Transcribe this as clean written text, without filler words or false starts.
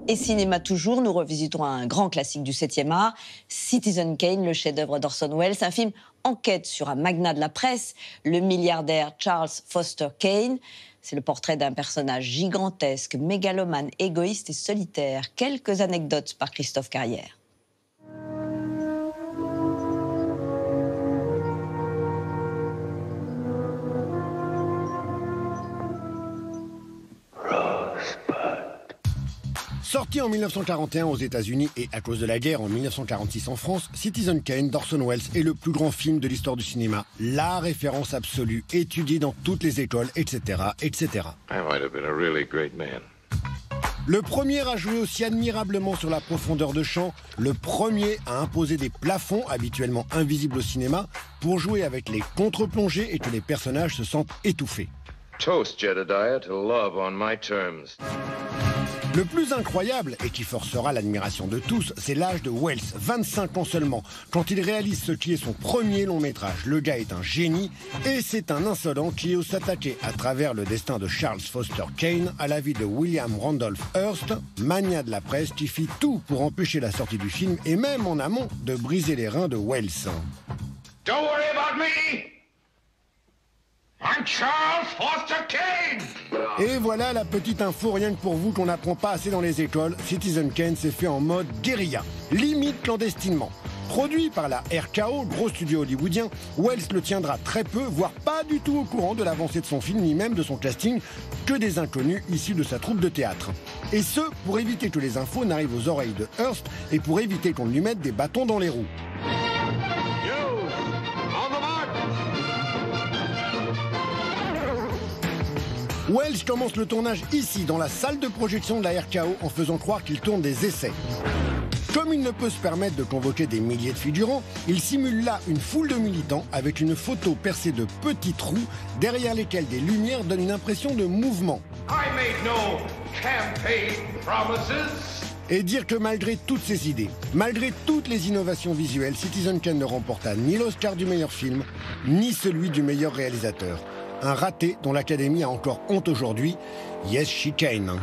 Et cinéma toujours, nous revisiterons un grand classique du 7e art, Citizen Kane, le chef-d'œuvre d'Orson Welles, un film enquête sur un magnat de la presse, le milliardaire Charles Foster Kane. C'est le portrait d'un personnage gigantesque, mégalomane, égoïste et solitaire. Quelques anecdotes par Christophe Carrière. Sorti en 1941 aux États-Unis et à cause de la guerre en 1946 en France, Citizen Kane d'Orson Welles est le plus grand film de l'histoire du cinéma, la référence absolue, étudiée dans toutes les écoles, etc., etc. Le premier à jouer aussi admirablement sur la profondeur de champ, le premier à imposer des plafonds habituellement invisibles au cinéma pour jouer avec les contre-plongées et que les personnages se sentent étouffés. Toast, Jedediah, to love on my terms. Le plus incroyable, et qui forcera l'admiration de tous, c'est l'âge de Welles, 25 ans seulement, quand il réalise ce qui est son premier long métrage. Le gars est un génie, et c'est un insolent qui ose s'attaquer à travers le destin de Charles Foster Kane à la vie de William Randolph Hearst, magnat de la presse qui fit tout pour empêcher la sortie du film, et même en amont, de briser les reins de Welles. Don't worry about me! I'm Charles Foster Kane! Et voilà la petite info rien que pour vous qu'on n'apprend pas assez dans les écoles. Citizen Kane s'est fait en mode guérilla, limite clandestinement. Produit par la RKO, gros studio hollywoodien, Welles le tiendra très peu, voire pas du tout au courant de l'avancée de son film, ni même de son casting, que des inconnus issus de sa troupe de théâtre. Et ce, pour éviter que les infos n'arrivent aux oreilles de Hearst et pour éviter qu'on lui mette des bâtons dans les roues. Welles commence le tournage ici, dans la salle de projection de la RKO, en faisant croire qu'il tourne des essais. Comme il ne peut se permettre de convoquer des milliers de figurants, il simule là une foule de militants avec une photo percée de petits trous derrière lesquels des lumières donnent une impression de mouvement. I made no campaign promises. Et dire que malgré toutes ces idées, malgré toutes les innovations visuelles, Citizen Kane ne remporta ni l'Oscar du meilleur film, ni celui du meilleur réalisateur. Un raté dont l'Académie a encore honte aujourd'hui. Yes, she can.